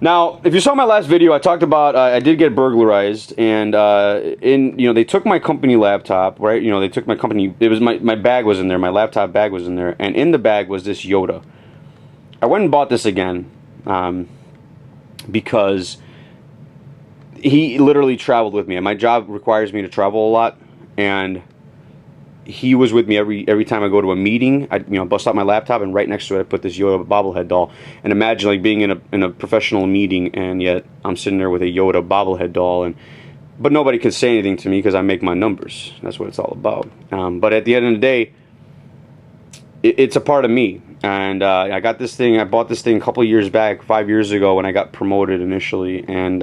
Now, if you saw my last video, I talked about I did get burglarized, and they took my company laptop, right? They took my company. It was my bag was in there, my laptop bag was in there, and in the bag was this Yoda. I went and bought this again because he literally traveled with me, and my job requires me to travel a lot, and he was with me every time I go to a meeting. I bust out my laptop, and right next to it I put this Yoda bobblehead doll. And imagine like being in a professional meeting, and yet I'm sitting there with a Yoda bobblehead doll, but nobody can say anything to me because I make my numbers. That's what it's all about. But at the end of the day, it's a part of me. And I got this thing. I bought this thing a couple of years back, 5 years ago, when I got promoted initially, and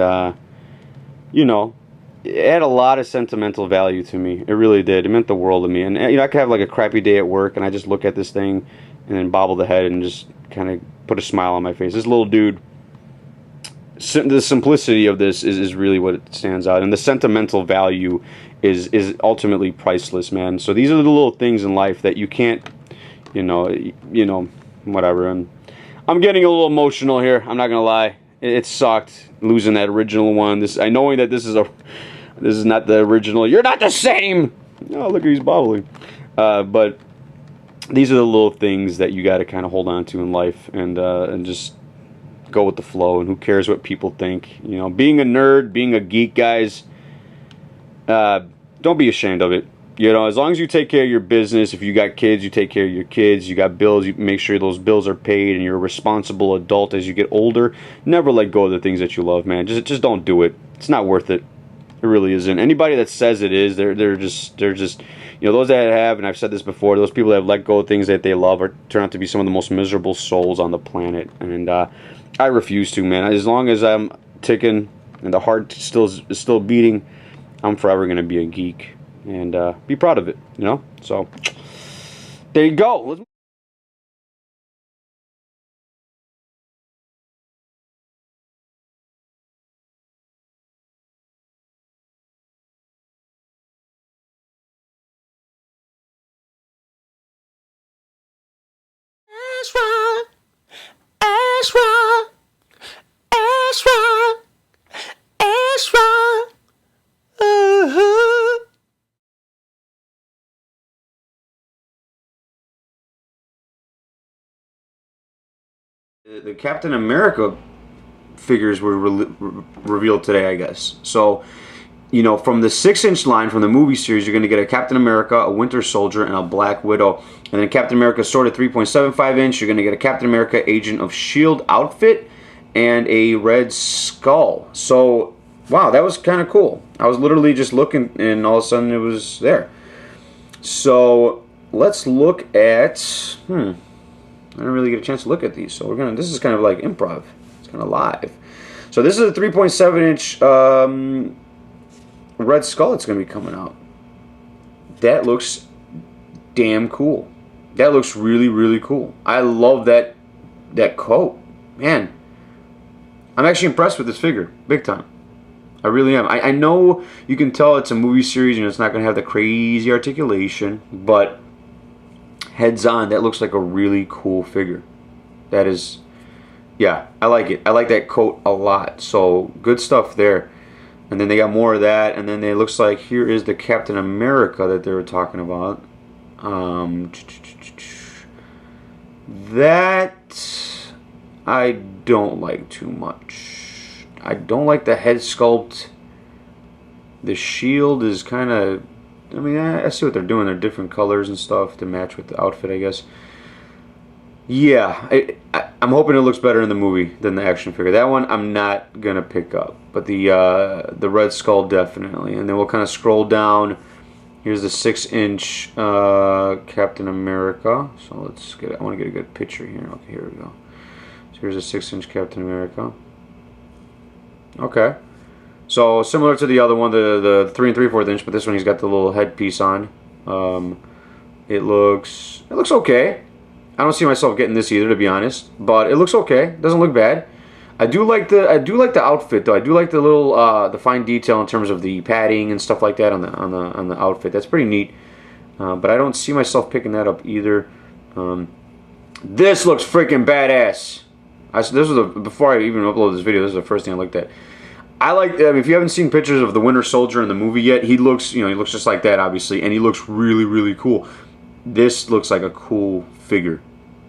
it had a lot of sentimental value to me. It really did. It meant the world to me. And I could have like a crappy day at work, and I just look at this thing and then bobble the head and just kind of put a smile on my face. This little dude, the simplicity of this is really what stands out, and the sentimental value is ultimately priceless, man. So these are the little things in life that you can't, whatever. And I'm getting a little emotional here. I'm not gonna lie. It sucked losing that original one. Knowing that this is not the original. You're not the same. Oh, look, he's bobbling. But these are the little things that you got to kind of hold on to in life, and just go with the flow. And who cares what people think? Being a nerd, being a geek, guys. Don't be ashamed of it. As long as you take care of your business. If you got kids, you take care of your kids. You got bills, you make sure those bills are paid, and you're a responsible adult as you get older. Never let go of the things that you love, man. Just don't do it. It's not worth it. It really isn't. Anybody that says it is, they're just those that have, and I've said this before, those people that have let go of things that they love turn out to be some of the most miserable souls on the planet. And I refuse to, man. As long as I'm ticking and the heart is still beating, I'm forever gonna be a geek. And be proud of it, So, there you go. Extra, extra, extra, extra. Uh-huh. The Captain America figures were revealed today, I guess. So, from the 6-inch line from the movie series, you're going to get a Captain America, a Winter Soldier, and a Black Widow. And then Captain America Sword at 3.75 inch, you're going to get a Captain America Agent of S.H.I.E.L.D. outfit and a Red Skull. So, wow, that was kind of cool. I was literally just looking, and all of a sudden it was there. So, let's look at... I didn't really get a chance to look at these, so this is kind of like improv. It's kind of live. So this is a 3.7-inch Red Skull that's going to be coming out. That looks damn cool. That looks really, really cool. I love that coat. Man, I'm actually impressed with this figure, big time. I really am. I know you can tell it's a movie series and it's not going to have the crazy articulation, but heads on, that looks like a really cool figure. That is, yeah, I like it. I like that coat a lot. So good stuff there. And then they got more of that, and then it looks like here is the Captain America that they were talking about. That I don't like too much. I don't like the head sculpt. The shield is kind of, I see what they're doing. They're different colors and stuff to match with the outfit, I guess. Yeah, I'm hoping it looks better in the movie than the action figure. That one I'm not gonna pick up, but the Red Skull definitely. And then we'll kind of scroll down. Here's the 6-inch Captain America. So let's get. I want to get a good picture here. Okay, here we go. So here's a 6-inch Captain America. Okay. So similar to the other one, the 3 3/4 inch, but this one he's got the little headpiece on. It looks okay. I don't see myself getting this either, to be honest, but it looks okay. It doesn't look bad. I do like the outfit though. I do like the little the fine detail in terms of the padding and stuff like that on the outfit. That's pretty neat. But I don't see myself picking that up either. This looks freaking badass. This was before I even uploaded this video. This is the first thing I looked at. I like. If you haven't seen pictures of the Winter Soldier in the movie yet, he looks, he looks just like that, obviously, and he looks really, really cool. This looks like a cool figure.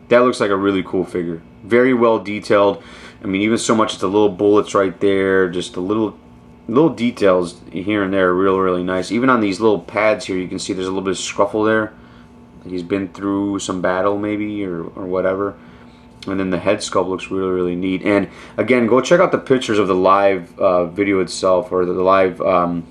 That looks like a really cool figure. Very well detailed. I mean, even so much as the little bullets right there, just the little details here and there are really nice. Even on these little pads here, you can see there's a little bit of scruffle there. He's been through some battle maybe or whatever. And then the head sculpt looks really neat. And again, go check out the pictures of the live video itself, or the live from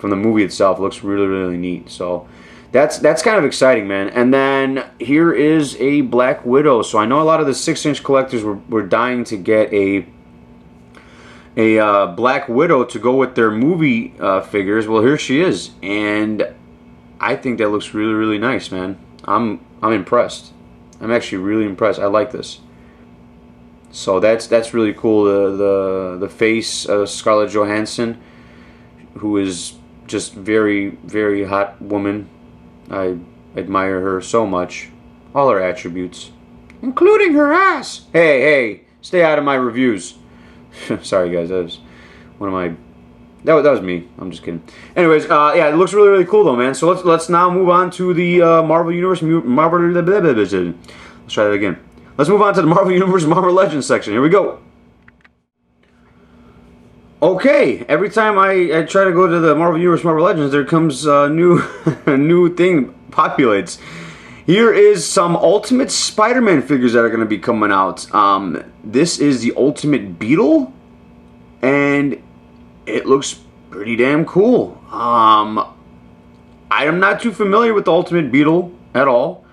the movie itself. It looks really neat. So that's kind of exciting, man. And then here is a Black Widow. So I know a lot of the 6-inch collectors were dying to get a Black Widow to go with their movie figures. Well, here she is, and I think that looks really nice, man. I'm impressed. I'm actually really impressed. I like this. So that's really cool. The face of Scarlett Johansson, who is just very hot woman. I admire her so much. All her attributes, including her ass. Hey, stay out of my reviews. Sorry guys, that was one of my. That was me. I'm just kidding. Anyways, yeah, it looks really cool though, man. So let's now move on to the Marvel Universe. Let's try that again. Let's move on to the Marvel Universe Marvel Legends section. Here we go. Okay, every time I try to go to the Marvel Universe Marvel Legends, there comes a new thing populates. Here is some Ultimate Spider-Man figures that are going to be coming out. This is the Ultimate Beetle, and it looks pretty damn cool. I am not too familiar with the Ultimate Beetle at all,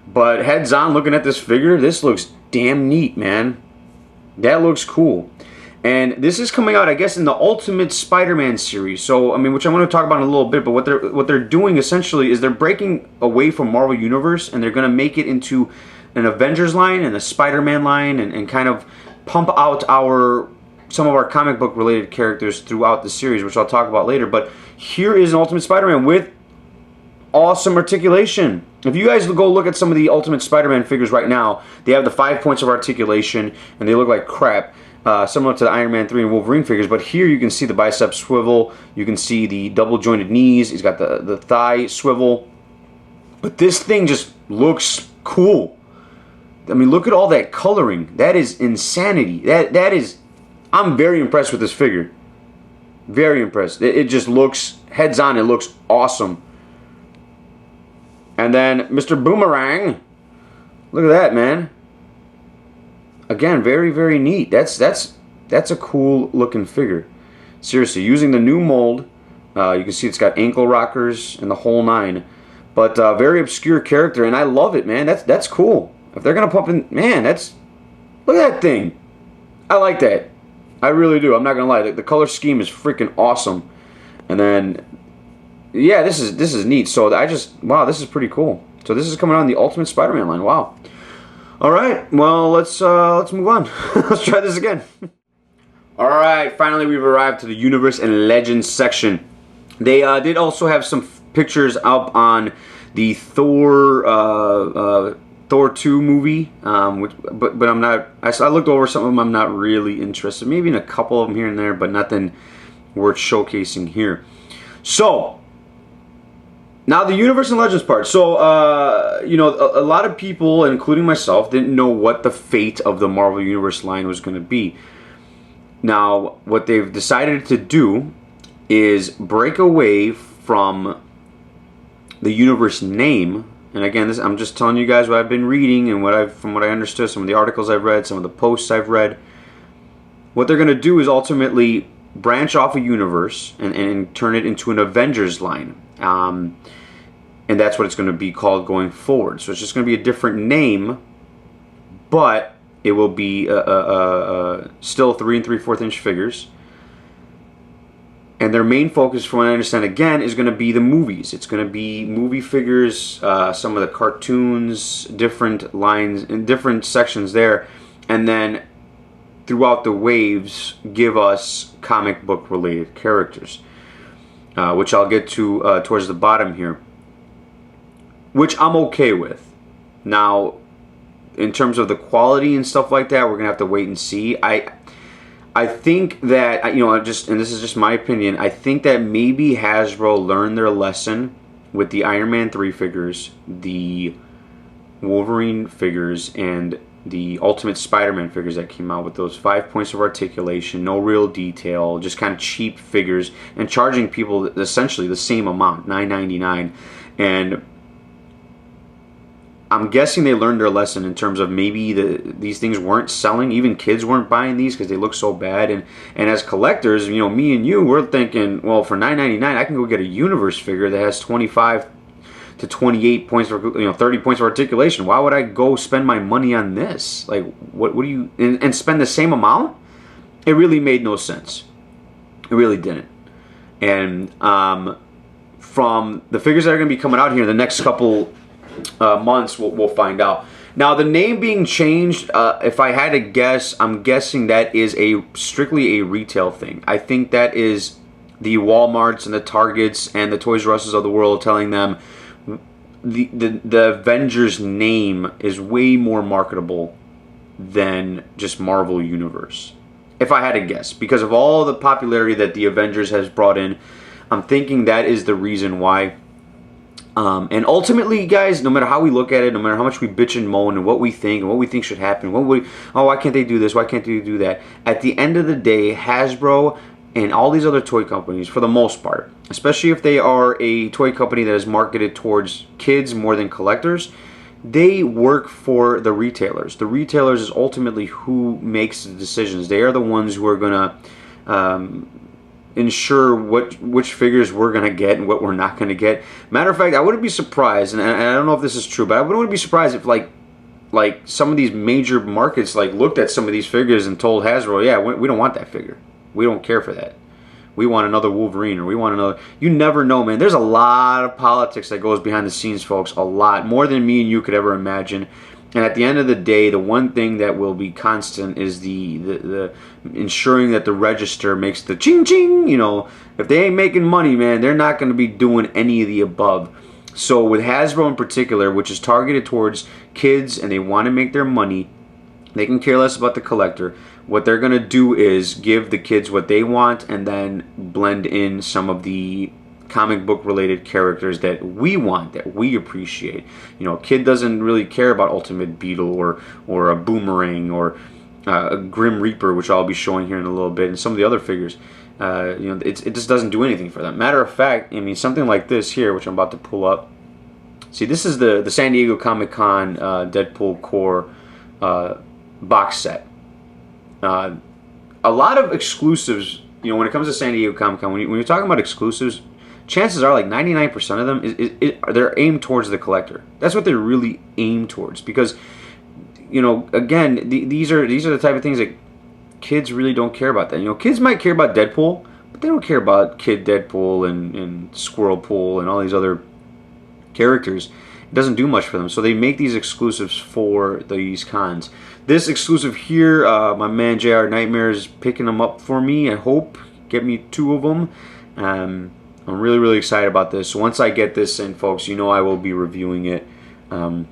but heads on looking at this figure, this looks damn neat, man. That looks cool. And this is coming out, I guess, in the Ultimate Spider-Man series. So, I mean, which I'm going to talk about in a little bit. But what they're doing essentially is they're breaking away from Marvel Universe, and they're going to make it into an Avengers line and a Spider-Man line, and kind of pump out some of our comic book related characters throughout the series, which I'll talk about later. But here is an Ultimate Spider-Man with awesome articulation. If you guys go look at some of the Ultimate Spider-Man figures right now, they have the 5 points of articulation, and they look like crap. Similar to the Iron Man 3 and Wolverine figures, but here you can see the bicep swivel, you can see the double jointed knees, he's got the thigh swivel, but this thing just looks cool. I mean, look at all that coloring. That is insanity. That is, I'm very impressed with this figure. Very impressed. It just looks, heads on, it looks awesome. And then Mr. Boomerang, look at that, man. Again, very neat. That's a cool looking figure. Seriously, using the new mold, you can see it's got ankle rockers and the whole nine. But very obscure character, and I love it, man. That's cool. If they're gonna pump in, man, look at that thing. I like that. I really do. I'm not gonna lie. The color scheme is freaking awesome. And then, yeah, this is neat. So wow, this is pretty cool. So this is coming on the Ultimate Spider-Man line. Wow. All right, well, let's move on. Let's try this again. All right, finally we've arrived to the Universe and Legends section. They did also have some pictures up on the Thor 2 movie, but I'm not. I looked over some of them. I'm not really interested. Maybe in a couple of them here and there, but nothing worth showcasing here. So. Now the Universe and Legends part. So, a lot of people, including myself, didn't know what the fate of the Marvel Universe line was going to be. Now, what they've decided to do is break away from the Universe name. And again, I'm just telling you guys what I've been reading and from what I understood, some of the articles I've read, some of the posts I've read. What they're going to do is ultimately branch off a universe and turn it into an Avengers line. And that's what it's going to be called going forward. So it's just going to be a different name, but it will be still 3 3/4 inch figures. And their main focus, from what I understand, again, is going to be the movies. It's going to be movie figures, some of the cartoons, different lines, and different sections there. And then throughout the waves, give us comic book related characters. Which I'll get to towards the bottom here, which I'm okay with. Now, in terms of the quality and stuff like that, we're gonna have to wait and see. I think that, you know, and this is just my opinion, I think that maybe Hasbro learned their lesson with the Iron Man 3 figures, the Wolverine figures, and the Ultimate Spider-Man figures that came out with those 5 points of articulation, no real detail, just kind of cheap figures, and charging people essentially the same amount, $9.99. And I'm guessing they learned their lesson in terms of maybe these things weren't selling. Even kids weren't buying these because they look so bad. And as collectors, you know, me and you, we're thinking, well, for $9.99, I can go get a Universe figure that has 25 to 28 points for, you know, 30 points of articulation. Why would I go spend my money on this? Like, what do you, and spend the same amount? It really made no sense. It really didn't. And from the figures that are going to be coming out here in the next couple months, we'll find out. Now, the name being changed, if I had to guess, I'm guessing that is strictly a retail thing. I think that is the Walmarts and the Targets and the Toys R Us's of the world telling them the Avengers name is way more marketable than just Marvel Universe. If I had to guess, because of all the popularity that the Avengers has brought in, I'm thinking that is the reason why. And ultimately, guys, no matter how we look at it, no matter how much we bitch and moan and what we think should happen, why can't they do this? Why can't they do that? At the end of the day, Hasbro and all these other toy companies, for the most part, especially if they are a toy company that is marketed towards kids more than collectors, they work for the retailers. The retailers is ultimately who makes the decisions. They are the ones who are going to ensure which figures we're going to get and what we're not going to get. Matter of fact, I wouldn't be surprised, and I don't know if this is true, but I wouldn't be surprised if like some of these major markets like looked at some of these figures and told Hasbro, yeah, we don't want that figure. We don't care for that. We want another Wolverine, or we want another. You never know, man. There's a lot of politics that goes behind the scenes, folks. A lot. More than me and you could ever imagine. And at the end of the day, the one thing that will be constant is the ensuring that the register makes the ching ching. You know, if they ain't making money, man, they're not going to be doing any of the above. So with Hasbro in particular, which is targeted towards kids and they want to make their money, they can care less about the collector. What they're going to do is give the kids what they want and then blend in some of the comic book related characters that we want, that we appreciate. You know, a kid doesn't really care about Ultimate Beetle or a Boomerang or a Grim Reaper, which I'll be showing here in a little bit, and some of the other figures. You know, it just doesn't do anything for them. Matter of fact, I mean, something like this here, which I'm about to pull up. See, this is the San Diego Comic-Con Deadpool Core box set. A lot of exclusives, you know, when it comes to San Diego Comic-Con, when you're talking about exclusives, chances are like 99% of them they're aimed towards the collector. That's what they're really aimed towards, because, you know, again, these are the type of things that kids really don't care about. That, you know, kids might care about Deadpool, but they don't care about Kid Deadpool and Squirrel Pool and all these other characters. It doesn't do much for them, so they make these exclusives for these cons. This exclusive here, my man JR Nightmare is picking them up for me. I hope get me 2 of them. I'm really, really excited about this. So once I get this in, folks, you know I will be reviewing it, and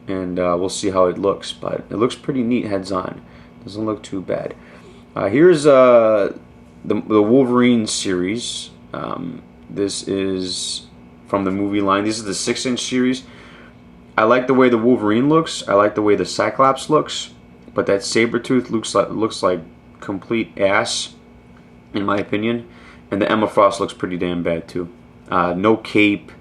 we'll see how it looks. But it looks pretty neat heads on. Doesn't look too bad. Here's the Wolverine series. This is from the movie line. This is the 6-inch series. I like the way the Wolverine looks. I like the way the Cyclops looks. But that Sabretooth looks like complete ass, in my opinion. And the Emma Frost looks pretty damn bad too. No cape.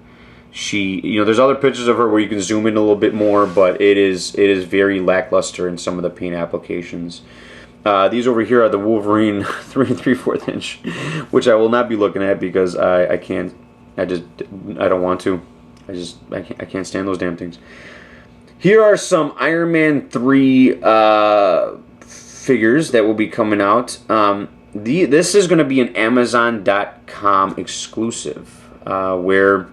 You know, there's other pictures of her where you can zoom in a little bit more, but it is very lackluster in some of the paint applications. These over here are the Wolverine 3 3/4 inch, which I will not be looking at because I can't. I don't want to. I can't stand those damn things. Here are some Iron Man 3 figures that will be coming out. This is going to be an Amazon.com exclusive, where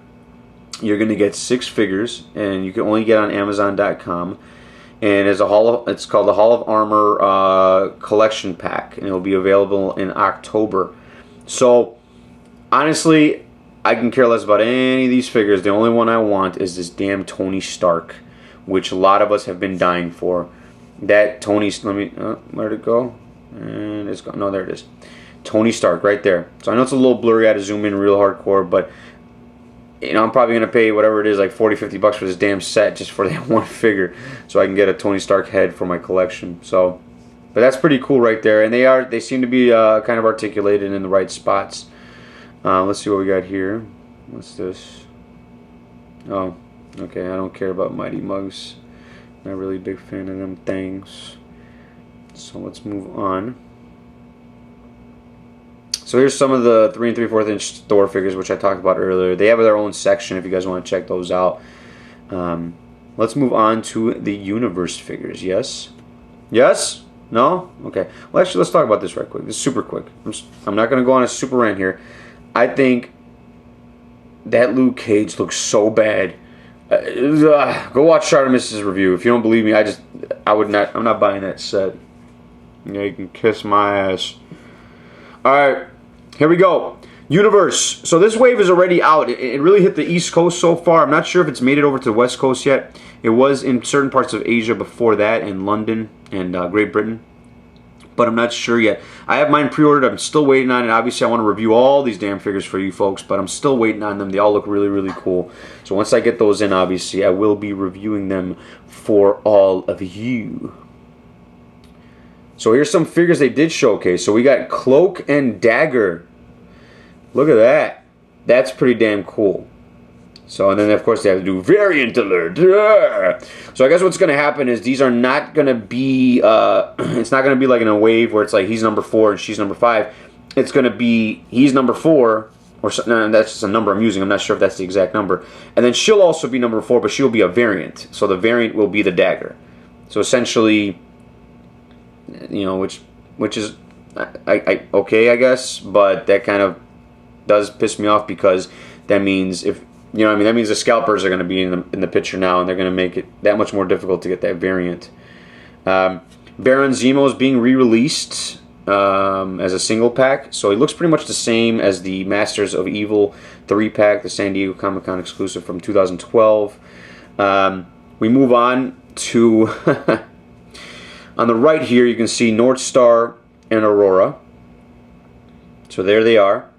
you're going to get 6 figures, and you can only get on Amazon.com. And it's called the Hall of Armor collection pack, and it will be available in October. So, honestly, I can care less about any of these figures. The only one I want is this damn Tony Stark, which a lot of us have been dying for. That Tony, let me, where'd it go? And it's gone. No, there it is. Tony Stark right there. So I know it's a little blurry. I had to zoom in real hardcore, but I'm probably going to pay whatever it is, like 40, 50 bucks for this damn set just for that one figure so I can get a Tony Stark head for my collection. So, but that's pretty cool right there. And they seem to be kind of articulated in the right spots. Let's see what we got here. What's this? Oh, okay. I don't care about Mighty Mugs. Not really a big fan of them things. So let's move on. So here's some of the 3 3/4 inch Thor figures, which I talked about earlier. They have their own section if you guys want to check those out. Let's move on to the Universe figures. Yes? Yes? No? Okay. Well, actually, let's talk about this right quick. This is super quick. I'm not going to go on a super rant here. I think that Luke Cage looks so bad. Go watch Artemis's review. If you don't believe me, I'm not buying that set. Yeah, you can kiss my ass. Alright, here we go. Universe. So this wave is already out. It really hit the East Coast so far. I'm not sure if it's made it over to the West Coast yet. It was in certain parts of Asia before that, in London and Great Britain. But I'm not sure yet. I have mine pre-ordered. I'm still waiting on it. Obviously, I want to review all these damn figures for you folks, but I'm still waiting on them. They all look really, really cool. So once I get those in, obviously, I will be reviewing them for all of you. So here's some figures they did showcase. So we got Cloak and Dagger. Look at that. That's pretty damn cool. So, and then of course they have to do variant alert. So I guess what's going to happen is these are not going to be, it's not going to be like in a wave where it's like he's number 4 and she's number 5. It's going to be he's number 4, or no, that's just a number I'm using. I'm not sure if that's the exact number. And then she'll also be number 4, but she'll be a variant. So the variant will be the Dagger. So essentially, you know, which is okay, I guess, but that kind of does piss me off because that means if you know what I mean, that means the scalpers are going to be in the picture now, and they're going to make it that much more difficult to get that variant. Baron Zemo is being re-released as a single pack, so he looks pretty much the same as the Masters of Evil 3-pack, the San Diego Comic-Con exclusive from 2012. We move on to on the right here, you can see North Star and Aurora. So there they are.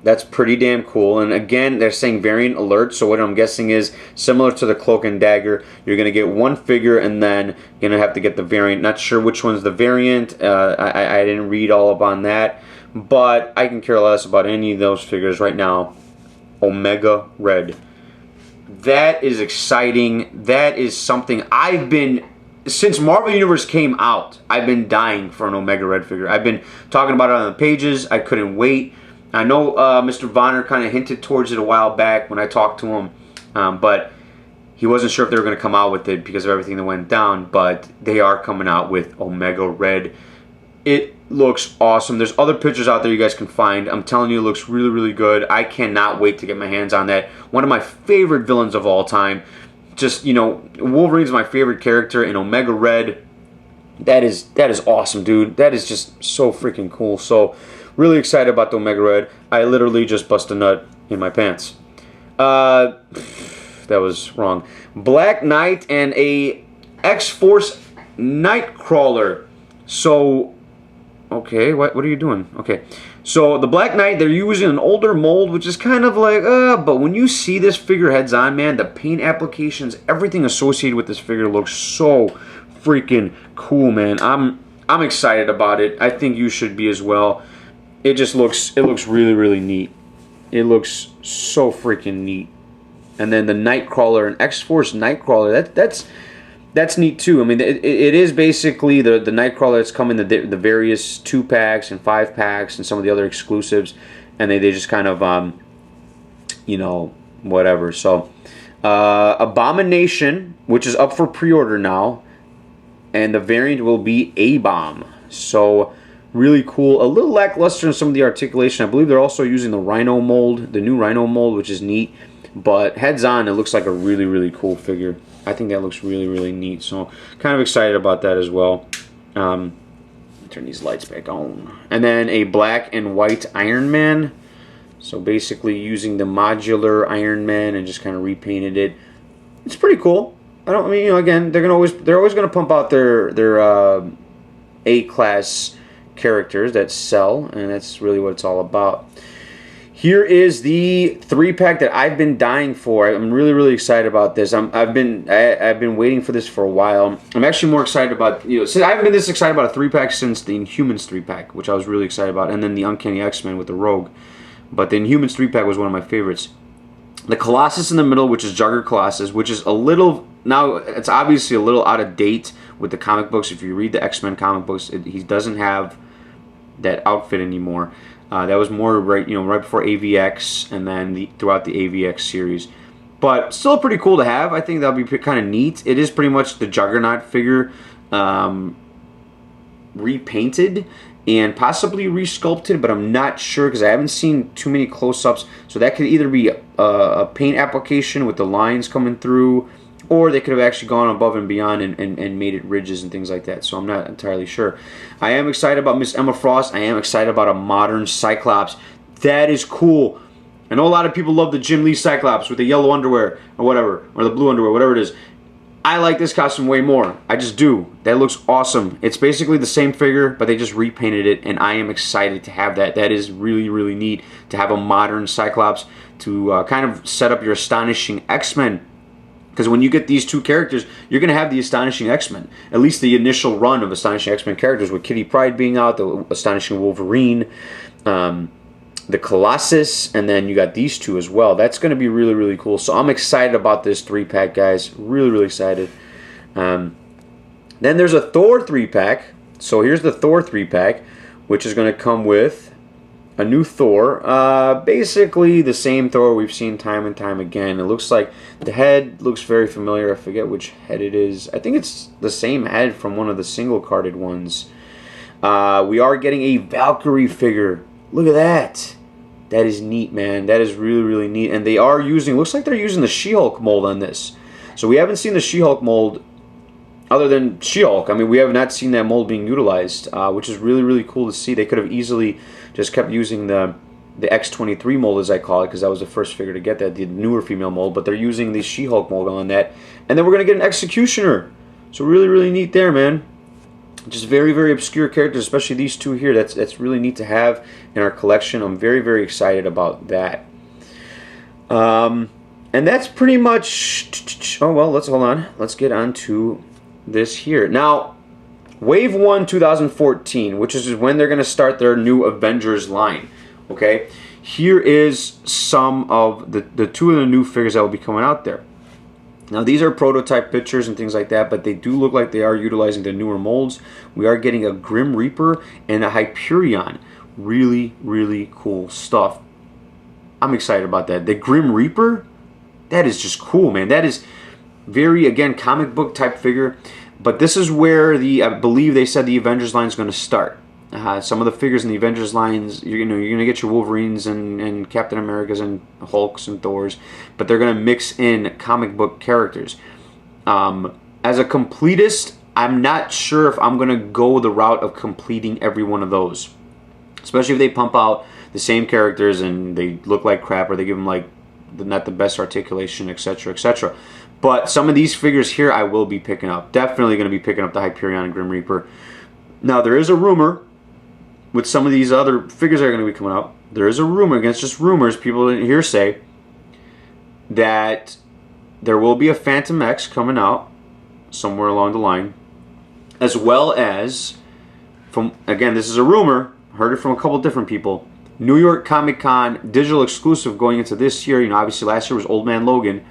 That's pretty damn cool. And again, they're saying variant alert. So what I'm guessing is similar to the Cloak and Dagger. You're going to get one figure and then you're going to have to get the variant. Not sure which one's the variant. I didn't read all up on that. But I can care less about any of those figures right now. Omega Red. That is exciting. That is something I've been... Since Marvel Universe came out, I've been dying for an Omega Red figure. I've been talking about it on the pages. I couldn't wait. I know Mr. Vonner kind of hinted towards it a while back when I talked to him, but he wasn't sure if they were going to come out with it because of everything that went down, but they are coming out with Omega Red. It looks awesome. There's other pictures out there you guys can find. I'm telling you, it looks really, really good. I cannot wait to get my hands on that. One of my favorite villains of all time. Just, you know, Wolverine's my favorite character, and Omega Red, that is awesome, dude. That is just so freaking cool. So, really excited about the Omega Red. I literally just bust a nut in my pants. That was wrong. Black Knight and a X-Force Nightcrawler. So, okay, what are you doing? Okay, so the Black Knight, they're using an older mold, which is kind of like, but when you see this figure heads on, man, the paint applications, everything associated with this figure looks so freaking cool, man. I'm excited about it. I think you should be as well. It looks really, really neat. It looks so freaking neat. And then the Nightcrawler, an X-Force Nightcrawler, that's neat too. I mean, it is basically the Nightcrawler that's come in the various 2-packs and 5-packs and some of the other exclusives, and they just kind of, you know, whatever. So, Abomination, which is up for pre-order now, and the variant will be A-Bomb. So, really cool. A little lackluster in some of the articulation. I believe they're also using the Rhino mold, the new Rhino mold, which is neat. But heads on, it looks like a really, really cool figure. I think that looks really, really neat. So, kind of excited about that as well. Turn these lights back on. And then a black and white Iron Man. So, basically using the modular Iron Man and just kind of repainted it. It's pretty cool. I don't mean, again, they're always gonna pump out their A-class characters that sell, and that's really what it's all about. Here is the 3-pack that I've been dying for. I'm really, really excited about this. I've been waiting for this for a while. I'm actually more excited about, since I haven't been this excited about a 3-pack since the Inhumans 3-pack, which I was really excited about, and then the Uncanny X-Men with the Rogue. But the Inhumans 3-pack was one of my favorites. The Colossus in the middle, which is Jugger Colossus, which is a little, now it's obviously a little out of date with the comic books. If you read the X-Men comic books, he doesn't have that outfit anymore. That was more right before AVX, and then throughout the AVX series. But still pretty cool to have. I think that'll be kind of neat. It is pretty much the Juggernaut figure repainted and possibly resculpted, but I'm not sure because I haven't seen too many close-ups. So that could either be a paint application with the lines coming through, or they could have actually gone above and beyond and made it ridges and things like that. So I'm not entirely sure. I am excited about Miss Emma Frost. I am excited about a modern Cyclops. That is cool. I know a lot of people love the Jim Lee Cyclops with the yellow underwear or whatever, or the blue underwear, whatever it is. I like this costume way more. I just do. That looks awesome. It's basically the same figure, but they just repainted it, and I am excited to have that. That is really, really neat to have a modern Cyclops to kind of set up your Astonishing X-Men. Because when you get these two characters, you're going to have the Astonishing X-Men. At least the initial run of Astonishing X-Men characters, with Kitty Pryde being out, the Astonishing Wolverine, the Colossus, and then you got these two as well. That's going to be really, really cool. So I'm excited about this 3-pack, guys. Really, really excited. Then there's a Thor 3-pack. So here's the Thor 3-pack, which is going to come with a new Thor. Basically the same Thor we've seen time and time again. It looks like the head looks very familiar. I forget which head it is. I think it's the same head from one of the single-carded ones. We are getting a Valkyrie figure. Look at that. That is neat, man. That is really, really neat. And they are using, looks like they're using the She-Hulk mold on this. So we haven't seen the She-Hulk mold other than She-Hulk. I mean, we have not seen that mold being utilized, which is really, really cool to see. They could have easily just kept using the X-23 mold, as I call it, because that was the first figure to get that, the newer female mold. But they're using the She-Hulk mold on that. And then we're going to get an Executioner. So really, really neat there, man. Just very, very obscure characters, especially these two here. That's really neat to have in our collection. I'm very, very excited about that. And that's pretty much... Oh, well, let's hold on. Let's get on to this here. Now, Wave 1 2014, which is when they're going to start their new Avengers line. Okay? Here is some of the two of the new figures that will be coming out there. Now, these are prototype pictures and things like that, but they do look like they are utilizing the newer molds. We are getting a Grim Reaper and a Hyperion. Really, really cool stuff. I'm excited about that. The Grim Reaper, that is just cool, man. That is very, again, comic book type figure. But this is where I believe they said the Avengers line is going to start. Some of the figures in the Avengers lines, you're going to get your Wolverines and Captain Americas and Hulks and Thors, but they're going to mix in comic book characters. As a completist, I'm not sure if I'm going to go the route of completing every one of those, especially if they pump out the same characters and they look like crap, or they give them like not the best articulation, etc., etc. But some of these figures here I will be picking up. Definitely going to be picking up the Hyperion and Grim Reaper. Now, there is a rumor with some of these other figures that are going to be coming up. There is a rumor, against just rumors, people didn't hear say, that there will be a Phantom X coming out somewhere along the line, as well as, again, this is a rumor, heard it from a couple different people, New York Comic Con digital exclusive going into this year. You know, obviously last year was Old Man Logan.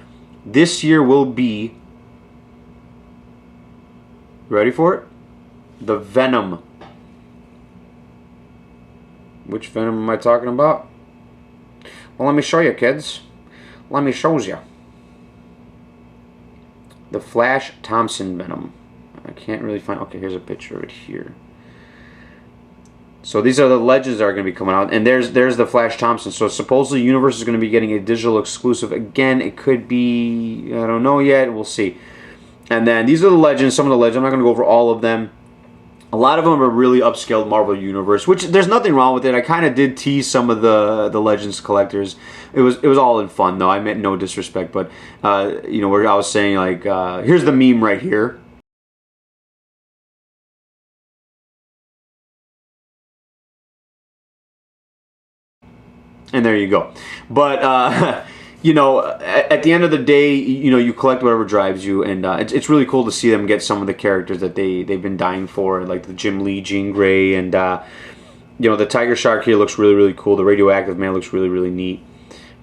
This year will be, ready for it? The Venom. Which Venom am I talking about? Well, let me show you, kids. Let me show you. The Flash Thompson Venom. I can't really find... Okay, here's a picture of it here. So these are the legends that are going to be coming out. And there's the Flash Thompson. So supposedly Universe is going to be getting a digital exclusive. Again, it could be... I don't know yet. We'll see. And then these are the legends. Some of the legends. I'm not going to go over all of them. A lot of them are really upscaled Marvel Universe, which there's nothing wrong with it. I kind of did tease some of the Legends collectors. It was all in fun though. I meant no disrespect, but you know, where I was saying like, here's the meme right here. And there you go. But you know, at the end of the day, you know, you collect whatever drives you, and it's really cool to see them get some of the characters that they've been dying for, like the Jim Lee, Jean Grey, and you know, the Tiger Shark here looks really cool. The Radioactive Man looks really neat.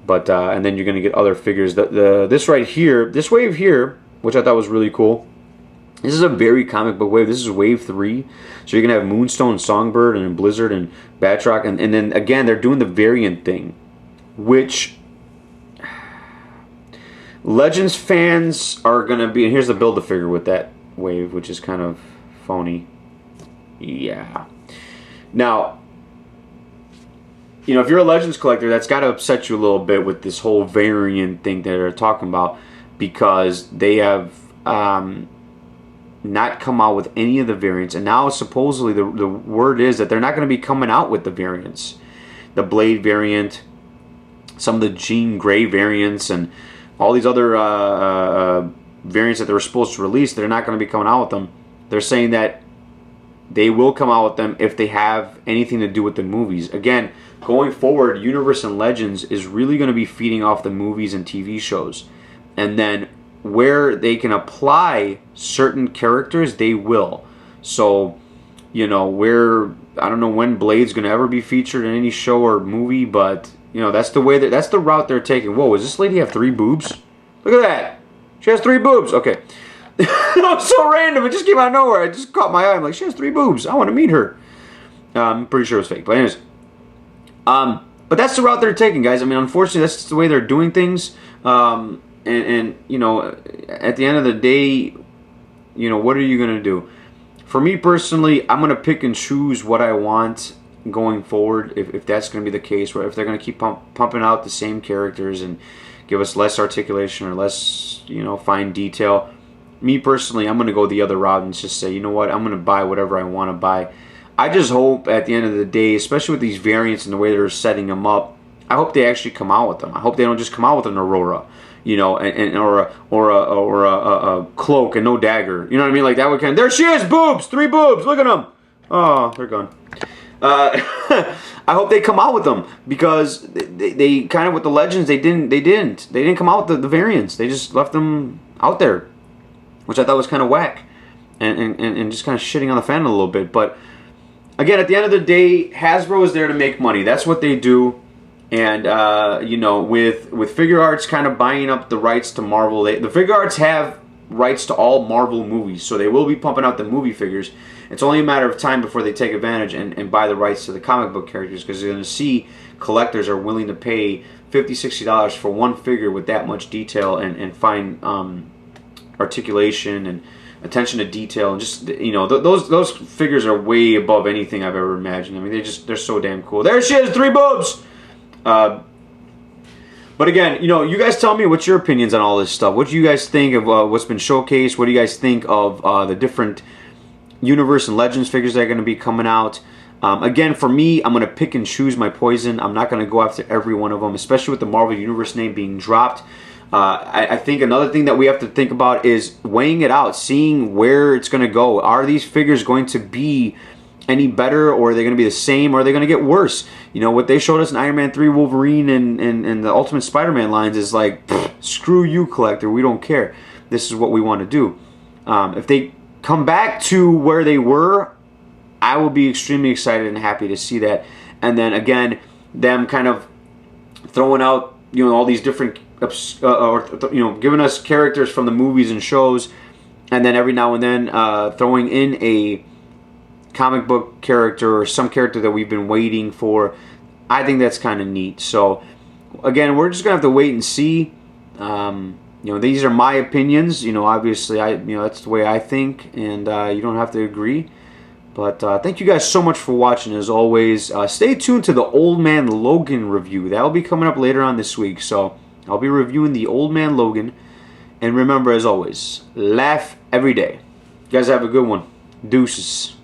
But and then you're gonna get other figures. This right here, this wave here, which I thought was really cool. This is a very comic book wave. This is wave 3. So you're going to have Moonstone, Songbird, and Blizzard, and Batroc. And then, again, they're doing the variant thing. Which Legends fans are going to be... And here's the Build-A-Figure with that wave, which is kind of phony. Yeah. Now, you know, if you're a Legends collector, that's got to upset you a little bit with this whole variant thing that they're talking about. Because they have... not come out with any of the variants, and now supposedly the word is that they're not going to be coming out with the variants. The Blade variant, some of the Jean Grey variants, and all these other variants that they were supposed to release, they're not going to be coming out with them. They're saying that they will come out with them if they have anything to do with the movies. Again, going forward, Universe and Legends is really going to be feeding off the movies and TV shows. And then where they can apply certain characters, they will. So, you know, I don't know when Blade's going to ever be featured in any show or movie, but, you know, that's the route they're taking. Whoa, does this lady have 3 boobs? Look at that. She has 3 boobs. Okay. That was so random. It just came out of nowhere. It just caught my eye. I'm like, she has 3 boobs. I want to meet her. I'm pretty sure it was fake. But anyways. But that's the route they're taking, guys. I mean, unfortunately, that's just the way they're doing things. And you know, at the end of the day, you know, what are you going to do? For me personally, I'm going to pick and choose what I want going forward, if that's going to be the case, or if they're going to keep pumping out the same characters and give us less articulation or less, you know, fine detail. Me personally, I'm going to go the other route and just say, you know what, I'm going to buy whatever I want to buy. I just hope at the end of the day, especially with these variants and the way they're setting them up, I hope they actually come out with them. I hope they don't just come out with an Aurora, you know, or a cloak and no dagger. You know what I mean? Like that would kind of, there she is, boobs, 3 boobs. Look at them. Oh, they're gone. I hope they come out with them, because they kind of, with the Legends, they didn't come out with the variants. They just left them out there, which I thought was kind of whack, and just kind of shitting on the fan a little bit. But again, at the end of the day, Hasbro is there to make money. That's what they do. And you know, with Figure Arts kind of buying up the rights to Marvel, the Figure Arts have rights to all Marvel movies, so they will be pumping out the movie figures. It's only a matter of time before they take advantage and buy the rights to the comic book characters, because they're going to see collectors are willing to pay $50, $60 for one figure with that much detail and fine articulation and attention to detail, and just, you know, those figures are way above anything I've ever imagined. I mean, they're so damn cool. There she is, 3 boobs. But again, you know, you guys tell me what's your opinions on all this stuff. What do you guys think of what's been showcased? What do you guys think of the different Universe and Legends figures that are going to be coming out? Again, for me, I'm going to pick and choose my poison. I'm not going to go after every one of them, especially with the Marvel Universe name being dropped. I think another thing that we have to think about is weighing it out, seeing where it's going to go. Are these figures going to be any better, or are they going to be the same, or are they going to get worse? You know, what they showed us in Iron Man 3, Wolverine, and the Ultimate Spider-Man lines is like, screw you, collector, we don't care. This is what we want to do. If they come back to where they were, I will be extremely excited and happy to see that. And then again, them kind of throwing out, you know, all these different, you know, giving us characters from the movies and shows, and then every now and then throwing in a comic book character or some character that we've been waiting for. I think that's kind of neat. So again, we're just gonna have to wait and see. You know, these are my opinions. You know, obviously, you know, that's the way I think, and you don't have to agree. But thank you guys so much for watching. As always, stay tuned to the Old Man Logan review. That will be coming up later on this week. So I'll be reviewing the Old Man Logan. And remember, as always, laugh every day. You guys have a good one. Deuces.